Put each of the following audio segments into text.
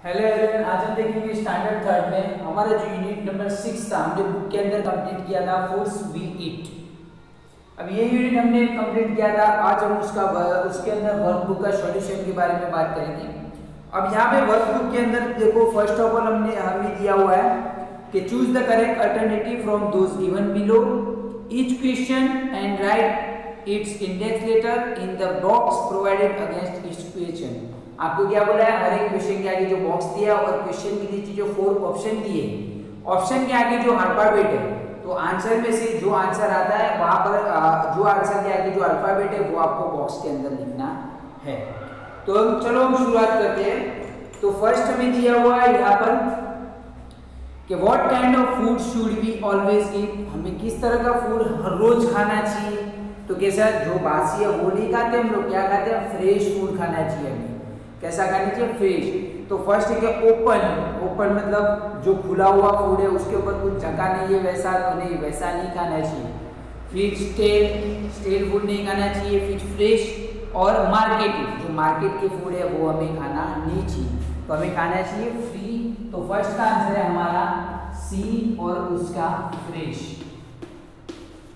Hello everyone, आज हम देखेंगे स्टैंडर्ड थर्ड में हमारा जो यूनिट नंबर 6 था, हमने बुक के अंदर कंप्लीट किया था फूड्स वी ईट। अब ये यूनिट हमने कंप्लीट किया था। आज हम उसके अंदर वर्कबुक का सॉल्यूशन के बारे में बात करेंगे। अब यहाँ पे वर्कबुक के अंदर देखो, फर्स्ट ऑफ ऑल हमें दिया हुआ है कि choose the correct alternative from those given below each question and write its index letter in the box provided against each question. आपको क्या बोला है, हर एक क्वेश्चन के आगे जो बॉक्स दिया है और क्वेश्चन के नीचे जो 4 ऑप्शन दिए, ऑप्शन के आगे जो अल्फाबेट है, तो आंसर में से जो आंसर आता है वहां पर जो आंसर के आगे जो अल्फाबेट है वो आपको बॉक्स के अंदर लिखना है। तो चलो हम शुरुआत करते हैं। तो फर्स्ट हमें दिया हुआ है यहाँ पर कि what kind of food should we always eat, हमें किस तरह का फूड हर रोज खाना चाहिए। तो कैसा, जो बासी है वो नहीं खाते हम लोग, क्या खाते हैं, फ्रेश फूड खाना चाहिए हमें। कैसा खाना चाहिए, फ्रेश। तो फर्स्ट है कि ओपन मतलब जो खुला हुआ फूड है उसके ऊपर कुछ जगह नहीं है, वैसा तो नहीं, वैसा नहीं खाना चाहिए। फिर स्टेल फूड नहीं खाना चाहिए। फिर फ्रेश और मार्केटेड, जो मार्केट के फूड है वो हमें खाना नहीं चाहिए। तो हमें खाना चाहिए फ्री। तो फर्स्ट का आंसर है हमारा सी और उसका फ्रेश।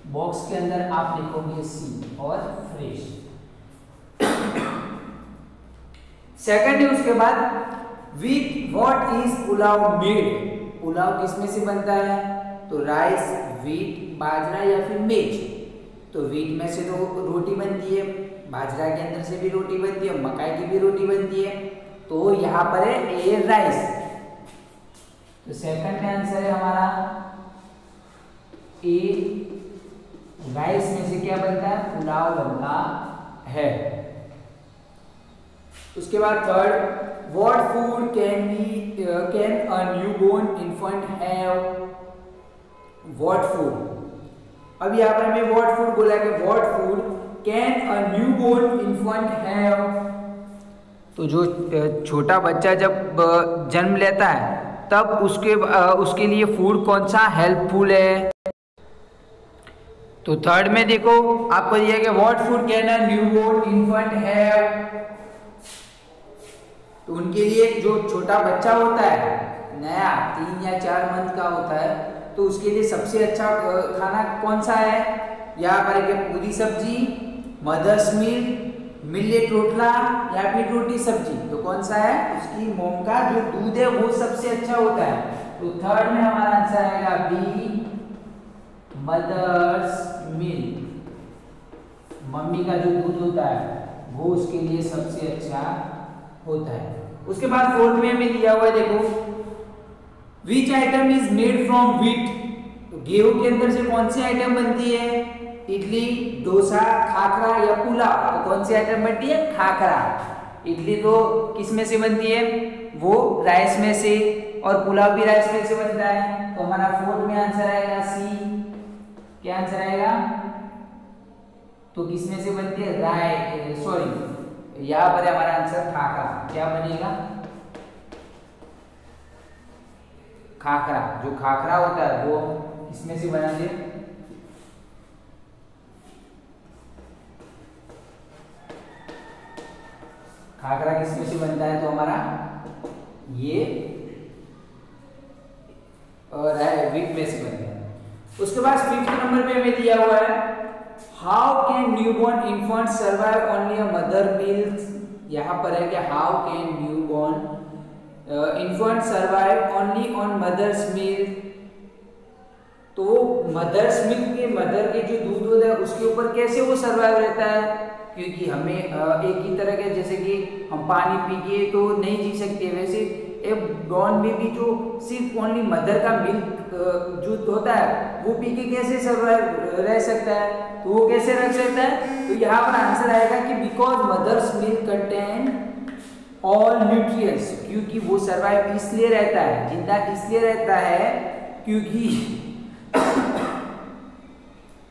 बॉक्स के अंदर आप लिखोगे सी और फ्रेश। सेकंड है उसके बाद with what is pulao made, pulao किस में से बनता है, तो राइस, व्हीट, बाजरा या फिर मेज। तो व्हीट में से तो रोटी बनती है, बाजरा के अंदर से भी रोटी बनती है, मकाई की भी रोटी बनती है। तो यहाँ पर है ए राइस। तो सेकंड का आंसर है हमारा ए, राइस में से क्या बनता है, पुलाव बनता है। उसके बाद third, what food can a newborn infant have, what food. अब यहाँ पर हमें व्हाट फूड बोला है कि what food can a newborn infant have. तो जो छोटा बच्चा जब जन्म लेता है तब उसके लिए फूड कौन सा हेल्पफुल है। तो थर्ड में देखो आपको दिया कि what food can a newborn infant have. तो उनके लिए जो छोटा बच्चा होता है, नया 3 या 4 मंथ का होता है, तो उसके लिए सबसे अच्छा खाना कौन सा है। यहाँ पर है पूरी सब्जी, मदर्स मिल्क, मिलेट रोटला या फिर रोटी सब्जी। तो कौन सा है, उसकी मोम का जो दूध है वो सबसे अच्छा होता है। तो थर्ड में हमारा आंसर आएगा बी, मदर्स मिल्क। मम्मी का जो दूध होता है वो उसके लिए सबसे अच्छा होता है। उसके बाद फोर्थ में हमें दिया हुआ है, देखो विच item is made from wheat. तो गेहूं के अंदर से कौन सी आइटम बनती है, इडली, डोसा, खाखरा या पुलाव। तो कौन सी आइटम बनती है, खाखरा। इडली तो किस में से बनती है, वो राइस में से, और पुलाव भी राइस में से बनता है। तो हमारा फोर्थ में आंसर आएगा सी। क्या आंसर आएगा, तो किस में से बनती है, यहाँ पर हमारा आंसर खाखरा। क्या बनेगा, खाखरा। जो खाखरा होता है वो इसमें से बनाते हैं, खाखरा किसमें से बनता है, तो हमारा ये व्हीट में से बनता है। उसके बाद 5th नंबर पे हमें दिया हुआ है how can newborn infant survive only a mother milk. यहाँ पर है कि how can newborn infant survive only on mother's milk. तो मदर्स मिल्क के, मदर के जो दूध होता है उसके ऊपर कैसे वो सर्वाइव रहता है, क्योंकि हमें एक ही तरह के, जैसे कि हम पानी पी के तो नहीं जी सकते, वैसे एक बॉर्न बेबी जो सिर्फ ओनली मदर का मिल्क जो होता है वो पी के कैसे सर्वाइव रह सकता है, तो वो कैसे रह सकता है। तो यहाँ पर आंसर आएगा कि because mother's milk contain all nutrients, क्योंकि वो सर्वाइव इसलिए रहता है, जिंदा इसलिए रहता है क्योंकि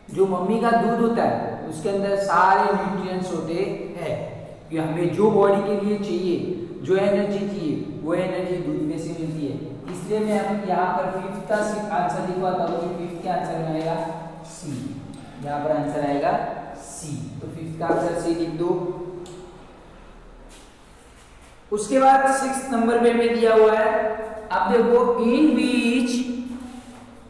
जो मम्मी का दूध होता है उसके अंदर सारे न्यूट्रिएंट्स होते हैं कि हमें जो बॉडी के लिए चाहिए, जो एनर्जी चाहिए, वो एनर्जी दूध में से मिलती है। इसलिए मैं यहाँ पर 5th का आंसर लिखवाता हूँ कि 5th के आंसर में आएगा सी। यहाँ पर आंसर आएगा सी। तो 5th का आंसर सी लिख दो। उसके बाद 6 नंबर पे हमें दिया हुआ है, आप देखो इन विच,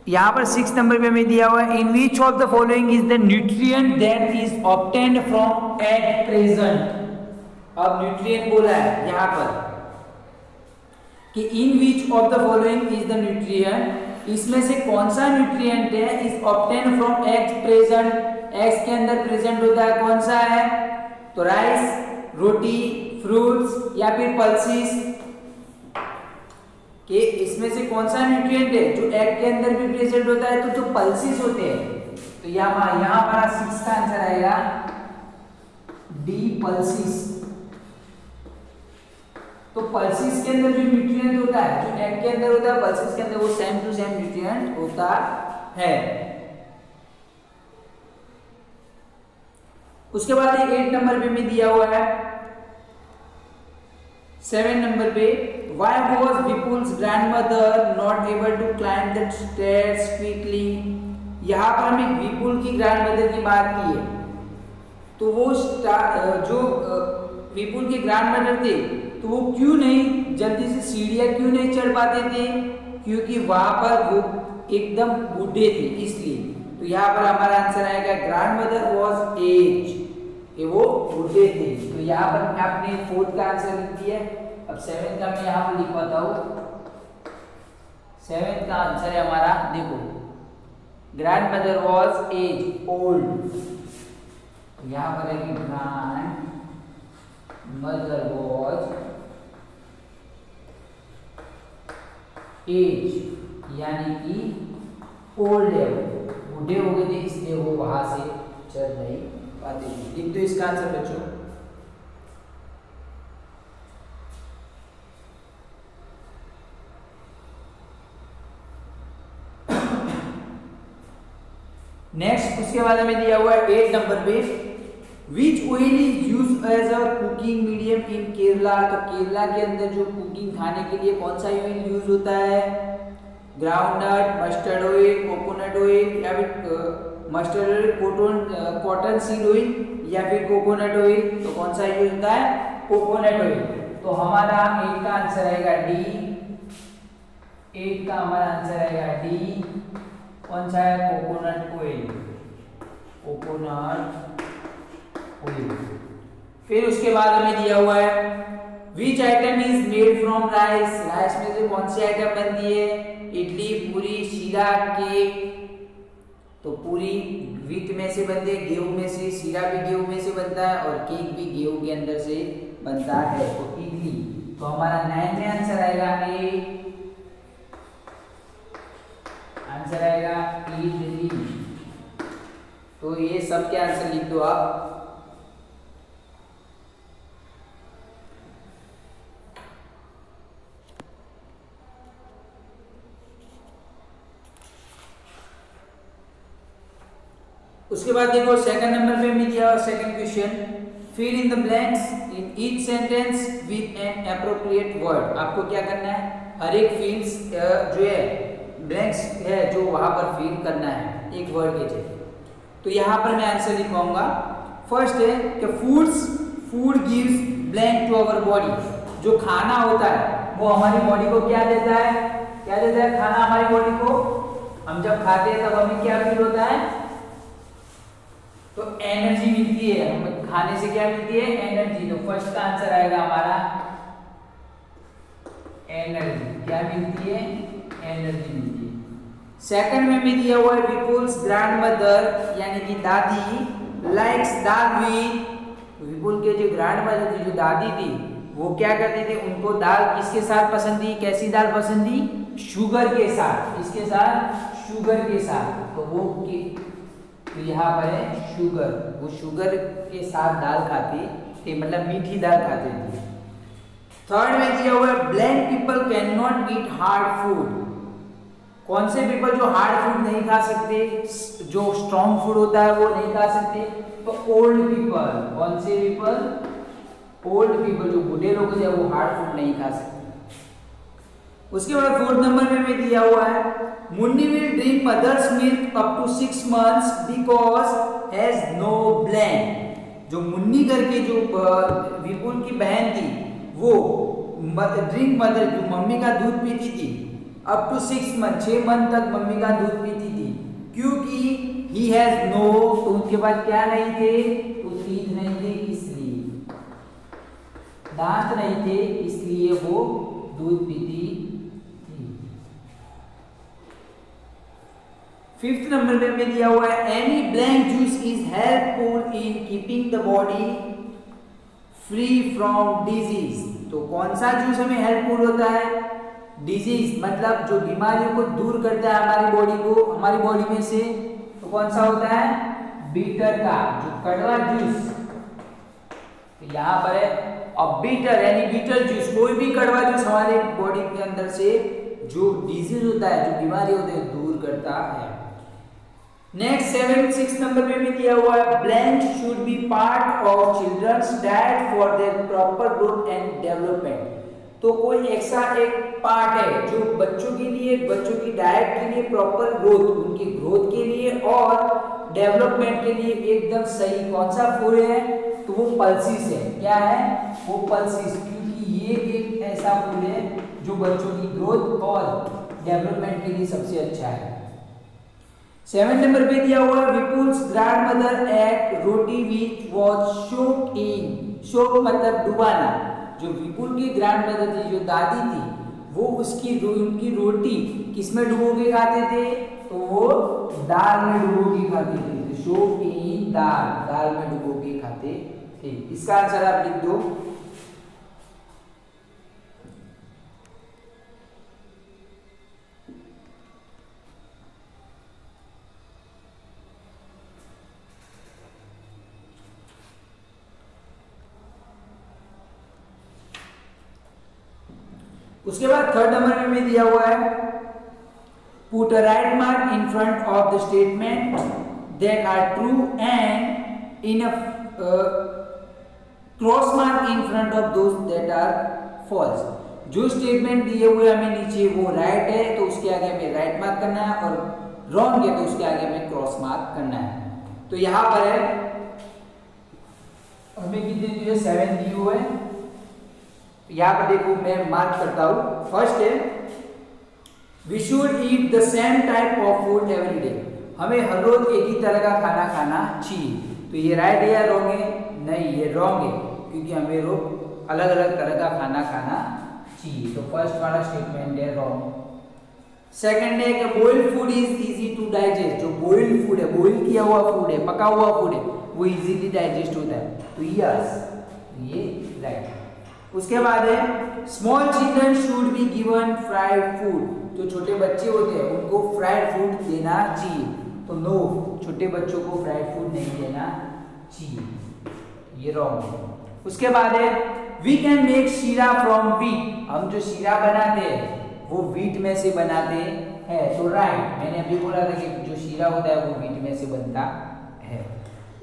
यहाँ पर 6 नंबर पे हमें दिया हुआ है in which of the following is the nutrient that is obtained from at present. अब न्यूट्रिएंट बोला है यहाँ पर कि in which of the following is the nutrient, इसमें से कौन सा न्यूट्रिएंट है is obtained from eggs present, eggs के अंदर प्रेजेंट होता है, कौन सा है, तो राइस, रोटी, फ्रूट्स या फिर पल्सिस, कि इसमें से कौन सा न्यूट्रिएंट है जो एग के अंदर भी प्रेजेंट होता है, तो जो पल्सिस होते हैं। तो यहाँ हमारा 6 का आंसर आएगा डी पल्सिस। तो पल्सिस के अंदर जो न्यूट्रिएंट होता है, जो एग के अंदर होता है, पल्सिस के अंदर वो सेम टू सेम न्यूट्रिएंट होता है। उसके बाद 8 नंबर पे भी दिया हुआ है, 7 नंबर पे why was Vipul's grandmother not able to climb the stairs quickly। यहाँ पर हमें विपुल की ग्रैंडमदर की बात की है, तो वो जो विपुल के ग्रैंडमदर थे तो वो क्यों नहीं जल्दी से सीढ़ियाँ क्यों नहीं चढ़ पाते थे, क्योंकि वहां पर वो एकदम बूढ़े थे इसलिए। तो यहाँ पर हमारा आंसर आएगा ग्रैंडमदर वाज एज, कि वो बूढ़े थे। तो यहाँ पर आपने 4th का आंसर लिख दिया। अब 7th का मैं यहाँ पर लिख पाता हूँ। 7th का आंसर है हमारा, देखो ग्रैंडमदर वाज एज ओल्ड, यहाँ पर है कि ग्रैंड मदर वाज एज, यानी कि ओल्ड है, बूढ़े हो गए थे इसलिए वो वहां से चल नहीं पाते थे। लिख दो इसका आंसर बच्चों। नेक्स्ट उसके बाद में दिया हुआ है 8 नंबर पे which oil is use as a cooking medium in Kerala. तो केरला के अंदर जो कुकिंग खाने के लिए कौन सा ऑयल यूज होता है, groundnut, mustard oil, coconut oil या फिर mustard oil, cotton seed oil या फिर कोकोनट ऑयल। तो कौन सा यूज होता है, कोकोनट ऑयल। तो हमारा 8 का आंसर आएगा डी, 8 का हमारा आंसर आएगा डी, कौन सा है, कोकोनट ऑयल, कोकोनट ऑयल। फिर उसके बाद हमें दिया हुआ है विच item is made from rice. Rice में से कौन सी आइटम बनती है, इडली, पूरी, शीरा, केक। तो पूरी व्हीट में से बनती है, गेहूं में से, शीरा भी गेहूं में से बनता है और केक भी गेहूं के अंदर से बनता है, तो इडली। तो हमारा 9 में आंसर आएगा ए, आंसर आएगा इडली। तो ये सब के आंसर लिख दो आप। उसके बाद देखो 2nd नंबर पे भी दिया हुआ 2nd question, fill in the blanks in each sentence with an appropriate word. आपको क्या करना है, हर एक फील्ड्स जो है ब्लैंक्स है जो वहां पर फिल करना है एक वर्ड के जरिए। तो यहाँ पर मैं आंसर लिखवाऊंगा। फर्स्ट है कि food gives blank to our body. जो खाना होता है वो हमारी बॉडी को क्या देता है, क्या देता है खाना हमारी बॉडी को। हम जब खाते हैं तब हमें क्या फील होता है, तो एनर्जी मिलती है। हमें खाने से क्या मिलती है, एनर्जी। तो फर्स्ट का आंसर आएगा हमारा एनर्जी। क्या मिलती है, एनर्जी मिलती है। 2nd में भी दिया हुआ है विपुल्स ग्रैंडमदर यानी कि दादी लाइक्स दाल विद। विपुल के जो ग्रैंडमदर थी, जो दादी थी, वो क्या करते थे, उनको दाल किसके साथ पसंद थी, कैसी दाल पसंद थी, शुगर के साथ। इसके साथ, शुगर के साथ। तो वो तो यहाँ पर है शुगर, वो शुगर के साथ दाल खाती थी, मतलब मीठी दाल खाते थे। 3rd में दिया हुआ है blank people can not eat hard food. कौन से पीपल जो हार्ड फूड नहीं खा सकते, जो स्ट्रॉन्ग फूड होता है वो नहीं खा सकते, तो ओल्ड पीपल। कौन से पीपल, ओल्ड पीपल, जो बूढ़े लोग हैं वो हार्ड फूड नहीं खा सकते। उसके बाद 4th नंबर में भी दिया हुआ है Munni will drink mother's milk up to 6 months because has no blank. जो मुन्नी करके जो विपुल की बहन थी वो ड्रिंक मदर जो मम्मी का दूध पीती थी अप टू 6 मंथ 6 मंथ तक मम्मी का दूध पीती थी, क्योंकि ही हैज नो तो उनके पास क्या नहीं थे, तो टीथ नहीं थे, इसलिए दांत नहीं थे, इसलिए वो दूध पीती थी। 5th नंबर में दिया हुआ है any blank juice is helpful in keeping the body free from disease. तो कौन सा जूस हमें हेल्पफुल होता है, डिजीज मतलब जो बीमारियों को दूर करता है हमारी बॉडी को, हमारी बॉडी में से, तो कौन सा होता है, बीटर का जो कड़वा जूस। तो यहाँ पर है अब बीटर यानी बीटर जूस, कोई भी कड़वा जूस हमारे बॉडी के अंदर से जो डिजीज होता है, जो बीमारी होते हैं, दूर करता है। नेक्स्ट 6 नंबर में भी दिया हुआ है blank should be part of children's diet for their proper growth and development. तो कोई ऐसा एक पार्ट है जो बच्चों के लिए, बच्चों की डाइट के लिए, प्रॉपर ग्रोथ, उनकी ग्रोथ के लिए और डेवलपमेंट के लिए एकदम सही कौन सा फूड है, तो वो पल्सिस है। क्या है वो, पल्सिस, क्योंकि ये एक ऐसा फूड है जो बच्चों की ग्रोथ और डेवलपमेंट के लिए सबसे अच्छा है। 7 नंबर पे दिया हुआ Vipul's grandmother ate roti which was soaked in, soak मतलब डुबाना। जो विपुल की ग्रैंडमदर थी, जो दादी थी, वो उनकी रोटी किसमें डुबो के खाते थे, तो वो दाल में डुबो के खाते थे। सोक्ड इन दाल, दाल में डुबो के खाते थे। इसका आंसर आप लिख दो। उसके बाद 3rd नंबर में दिया हुआ है put a right mark in front of the statement that are true and in a cross mark in front of those that are false. जो स्टेटमेंट दिए हुए हमें नीचे वो राइट है तो उसके आगे हमें राइट मार्क करना है, और रॉन्ग है तो उसके आगे हमें क्रॉस मार्क करना है। तो यहां पर है हमें कितने दिए, 7 दिए हुए हैं। यहाँ पर देखो मैं मार्क करता हूँ। फर्स्ट है we should eat the same type of food every day. हमें हर रोज एक ही तरह का खाना खाना चाहिए। तो ये राइट है या रॉन्ग है, नहीं ये रॉन्ग है, क्योंकि हमें रोज अलग अलग तरह का खाना खाना चाहिए। तो फर्स्ट वाला स्टेटमेंट है रॉन्ग। सेकंड है कि boiled food is easy to digest. जो बॉइल्ड फूड है, बॉइल किया हुआ फूड है, पका हुआ फूड है, वो इजीली डाइजेस्ट होता है। तो यस ये राइट। उसके बाद है small children should be given fried food. जो छोटे बच्चे होते हैं उनको फ्राइड फूड देना चाहिए। तो नो, छोटे बच्चों को फ्राइड फूड नहीं देना चाहिए, ये रॉन्ग है। उसके बाद है वी कैन मेक शीरा फ्रॉम वीट। हम जो शीरा बनाते हैं वो वीट में से बनाते हैं। तो राइट, मैंने अभी बोला था कि जो शीरा होता है वो वीट में से बनता है।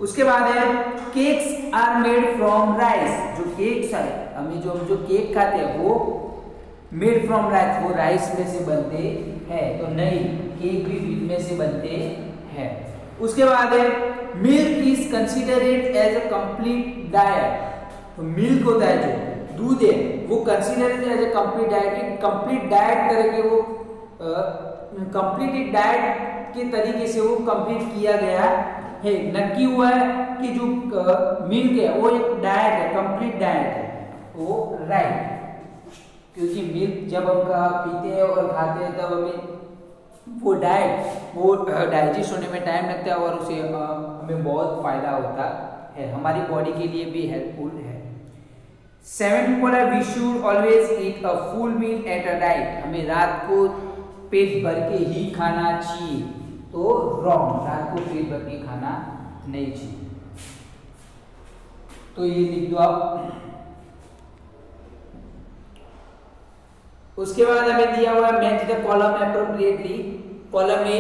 उसके बाद है cakes are made from rice. जो केक्स है, हम जो केक खाते हैं वो मेड फ्रॉम राइस, वो राइस में से बनते हैं। तो नहीं, केक भी वीट में से बनते हैं। उसके बाद है milk is considered as a complete diet. तो मिल्क होता है जो दूध है वो considered as a complete diet. एक कंप्लीट डाइट तरह के वो कंप्लीट एक डाइट के तरीके से वो कंप्लीट किया गया है। नक्की हुआ है कि जो मिल्क है वो एक डाइट है, कंप्लीट डाइट है, वो राइट। क्योंकि मिल्क जब हम पीते हैं और खाते हैं तब हमें वो डाइजेस्ट होने में टाइम लगता है और उसे हमें बहुत फायदा होता है, हमारी बॉडी के लिए भी हेल्पफुल है। 7 बोला we should always eat a full meal at a diet. हमें रात को पेट भर के ही खाना चाहिए। तो रॉन्ग, रात को पेट भर के खाना नहीं चाहिए। तो ये लिख दो आप। उसके बाद हमें दिया हुआ match the column appropriately. Column A,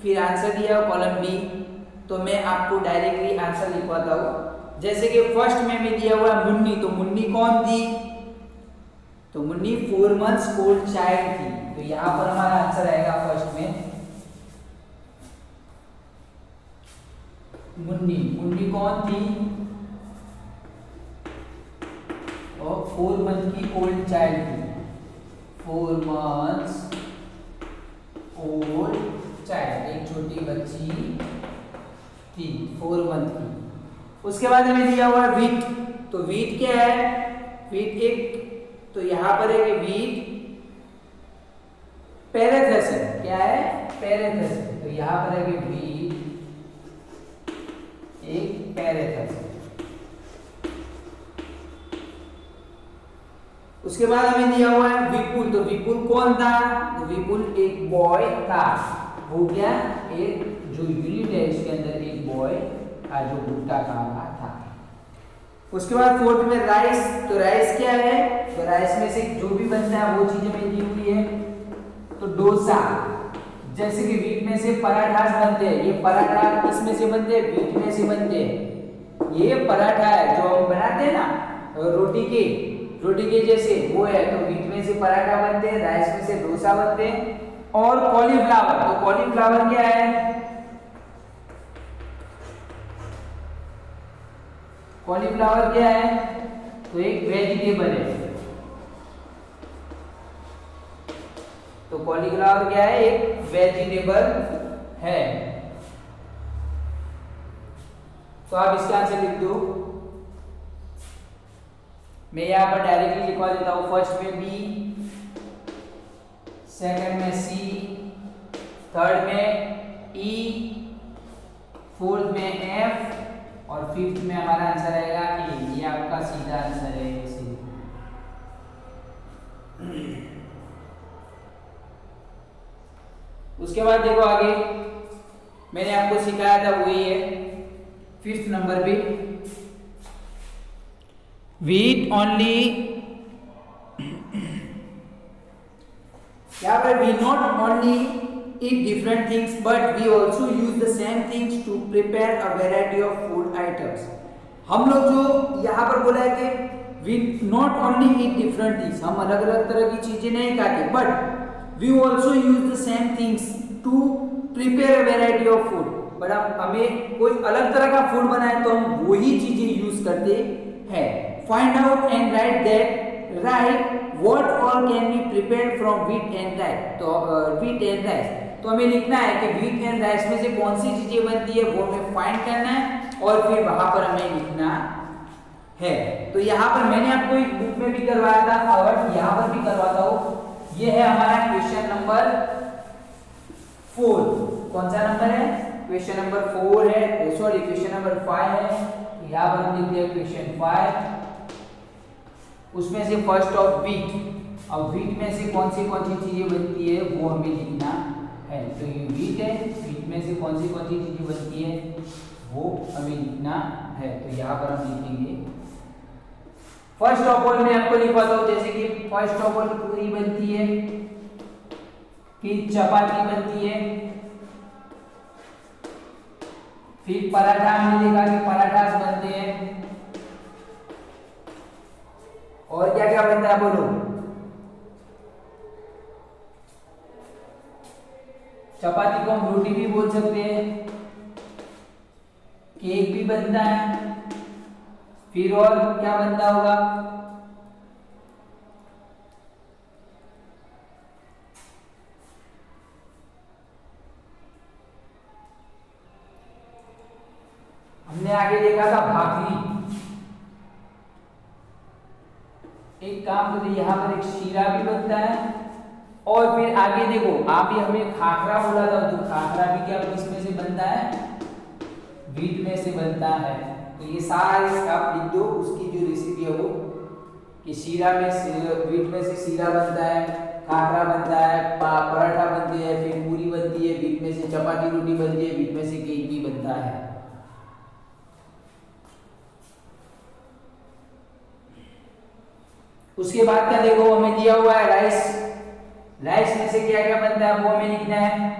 फिर आंसर दिया हुआ कॉलम बी। तो मैं आपको डायरेक्टली आंसर लिखवाता हूं। जैसे कि फर्स्ट में भी दिया हुआ मुन्नी। तो मुन्नी कौन थी, तो मुन्नी 4 months ओल्ड चाइल्ड थी। तो यहां पर हमारा आंसर आएगा फर्स्ट में मुन्नी। मुन्नी कौन थी, 4 मंथ की ओल्ड चाइल्ड थी, 4 मंथ्स ओल्ड चाइल्ड, एक छोटी बच्ची थी 4 मंथ की। उसके बाद हमें दिया हुआ है वीट, तो वीट क्या है, वीट एक, तो यहां पर है कि वीट पैरेथेसिस, क्या है, पैरेथेसिस, तो यहां पर है कि वीट एक पैरेथेसिस। उसके बाद हमें दिया हुआ है विपुल, तो विपुल कौन था, तो विपुल एक बॉय था, वो क्या, एक जो यूनिट है इसके अंदर एक बॉय था जो भुट्टा खा रहा था। उसके बाद फोर्थ में राइस, तो राइस क्या है, तो राइस में से जो भी बनता है वो चीजें में दी हुई है, तो डोसा, जैसे कि वीट में से पराठास बनते हैं, ये पराठा किसमें से बनते हैं, वीट में से बनते हैं, ये पराठा है जो हम बनाते हैं ना रोटी के जैसे, वो है, तो वीट में से पराठा बनते हैं, राइस में से डोसा बनते हैं। और कॉलीफ्लावर, तो कॉलीफ्लावर क्या है, कॉलीफ्लावर क्या है, तो एक वेजिटेबल है, तो कॉलीफ्लावर क्या है, एक वेजिटेबल है। तो आप इसका आंसर लिख दो, मैं यहां पर डायरेक्टली लिखवा देता हूं, फर्स्ट में बी, सेकंड में सी, थर्ड में ई, फोर्थ में एफ और फिफ्थ में हमारा आंसर आएगा ए। ये आपका सीधा आंसर है, उसके बाद देखो आगे मैंने आपको सिखाया था वही है, फिफ्थ नंबर पे, वीट ओनली, यहाँ पर we not only eat different things but we also use the same things to prepare a variety of food items। हम लोग जो यहाँ पर बोला है कि we not only eat different things, हम अलग अलग तरह की चीजें नहीं खाते, but we also use the same things to prepare a variety of food। But अब हमें कोई अलग तरह का फूड बनाए तो हम वही चीजें यूज करते हैं। Find out and right that, right what all can be prepared from wheat and rice, तो wheat and rice, तो हमें लिखना है कि wheat and rice में से कौन सी चीजें बनती है वो हमें फाइंड करना है और फिर वहां पर हमें लिखना है। तो यहाँ पर मैंने आपको एक बुक में भी करवाया था और यहाँ पर भी करवाता हूँ। ये है हमारा क्वेश्चन नंबर 4, कौन सा नंबर है, क्वेश्चन नंबर 4 है, सॉरी क्वेश्चन नंबर 5 है, यहाँ पर हम लिखते हैं क्वेश्चन 5, उसमें से फर्स्ट ऑफ वीट, अब वीट में से कौन सी चीजें बनती है वो हमें लिखना है। तो ये वीट है, वीट में से कौन सी चीजें बनती है वो हमें लिखना है। तो यहाँ पर हम लिखेंगे फर्स्ट ऑफ ऑल, मैं आपको लिखवाता हूँ, जैसे कि फर्स्ट ऑफ ऑल पूरी बनती है, फिर चपाती बनती है, फिर पराठा, हमने देखा कि पराठास बनते हैं, और क्या क्या बनता है बोलो, चपाती को हम रोटी भी बोल सकते हैं, केक भी बनता है, फिर और क्या बनता होगा, हमने आगे देखा था भाकरी, एक काम करिए यहाँ पर एक शीरा भी बनता है, और फिर आगे देखो आप ही हमें खाखरा बोला था, तो खाखरा भी क्या किसमें से बनता है, वीट में से बनता है। तो ये सारे आप लिख दो, उसकी जो रेसिपी है वो कि शीरा में वीट में से शीरा बनता है, खाखरा बनता है, पराठा बनते हैं, फिर पूरी बनती है, वीट में से चपाती रोटी बनती है, वीट में से केक भी बनता है। उसके बाद क्या देखो हमें दिया हुआ है राइस, राइस में से क्या क्या बनता है वो हमें लिखना है।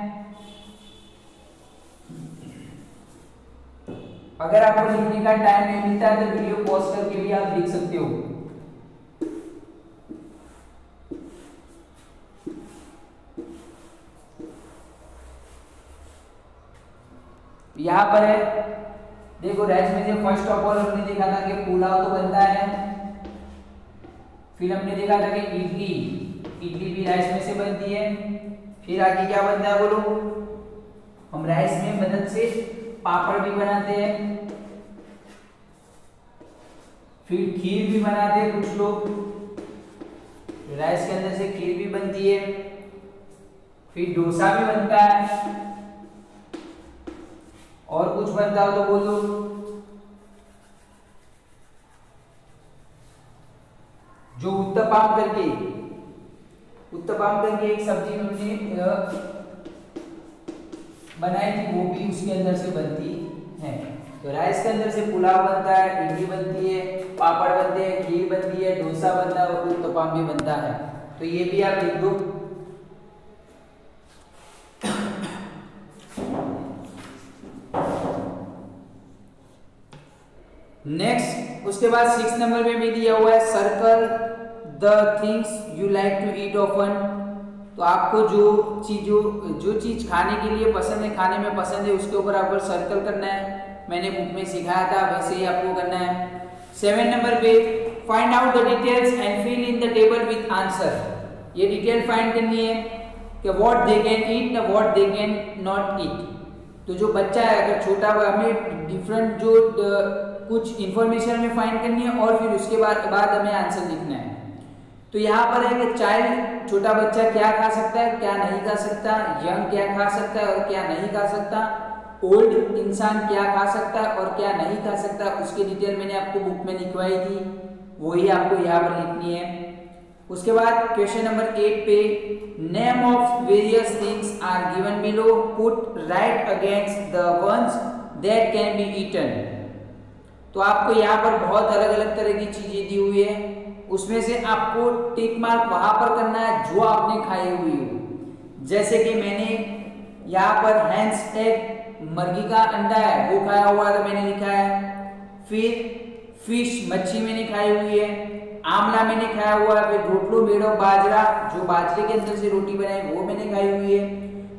अगर आपको लिखने का टाइम नहीं मिलता है तो वीडियो पॉज करके भी आप लिख सकते हो। यहाँ पर है देखो राइस में से फर्स्ट ऑफ ऑल हमने देखा था कि पुलाव तो बनता है, फिर हमने देखा था कि इडली, इडली भी राइस में से बनती है। फिर आगे क्या बनता है बोलो, हम राइस में मदद से पापड़ भी बनाते हैं। फिर खीर भी बनाते हैं कुछ लोग, राइस के अंदर से खीर भी बनती है। फिर डोसा भी बनता है। और कुछ बनता हो तो बोलो। जो उत्तपम करके एक सब्जी हमने बनाई थी, वो भी उसके अंदर से बनती है। तो राइस के अंदर से पुलाव बनता है, इडली बनती है, पापड़ बनते हैं, खीर बनती है, डोसा बनता है और उत्तपम भी बनता है। तो ये भी आप लिख दो। नेक्स्ट, उसके बाद 6 नंबर में भी दिया हुआ है circle the things you like to eat often. तो आपको जो चीज खाने के लिए पसंद है, खाने में पसंद है, उसके ऊपर आपको सर्कल करना है। मैंने बुक में सिखाया था, वैसे ही आपको करना है। 7 नंबर पे find out the details and fill in the table with answer. ये डिटेल फाइंड करनी है कि व्हाट दे कैन ईट ना what they can not eat. तो जो बच्चा है, अगर छोटा, हमें डिफरेंट जो कुछ इंफॉर्मेशन हमें फाइंड करनी है और फिर उसके बाद हमें आंसर लिखना है। तो यहाँ पर है कि चाइल्ड, छोटा बच्चा क्या खा सकता है, क्या नहीं खा सकता, यंग क्या खा सकता है और क्या नहीं खा सकता, ओल्ड इंसान क्या खा सकता है और क्या नहीं खा सकता, उसकी डिटेल मैंने आपको बुक में लिखवाई थी, वही आपको यहाँ पर लिखनी है। उसके बाद क्वेश्चन नंबर 8 पे name of various things are given below, put right against the ones that can be eaten. तो आपको यहाँ पर बहुत अलग अलग तरह की चीजें दी हुई है, उसमें से आपको टिक मार्क वहां पर करना है जो आपने खाई हुई हो। जैसे कि मैंने यहाँ पर हैंस एग, मुर्गी का अंडा है, वो खाया हुआ था, मैंने लिखा है। फिर फिश, मच्छी मैंने खाई हुई है। आमला मैंने खाया हुआ है। फिर रोटलो मेड ऑफ बाजरा, जो बाजरे के अंदर से रोटी बनाई, वो मैंने खाई हुई है।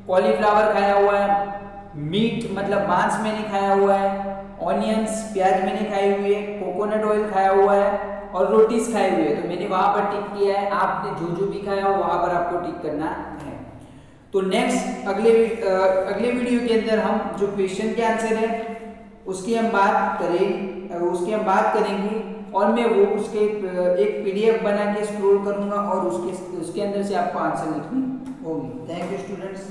कॉलीफ्लावर खाया हुआ है। मीट मतलब मांस मैंने खाया हुआ है। ऑनियंस, प्याज मैंने खाई हुई है। कोकोनट ऑयल खाया हुआ है और रोटीज खाई हुई है। तो मैंने वहां पर टिक किया है। आपने जो भी खाया हो वहां पर आपको टिक करना है। तो नेक्स्ट अगले वीडियो के अंदर हम जो क्वेश्चन के आंसर है उसकी हम बात करेंगे और मैं वो उसके एक PDF बना के स्क्रॉल करूंगा और उसके अंदर से आपको आंसर लिखनी होगी। Thank you students.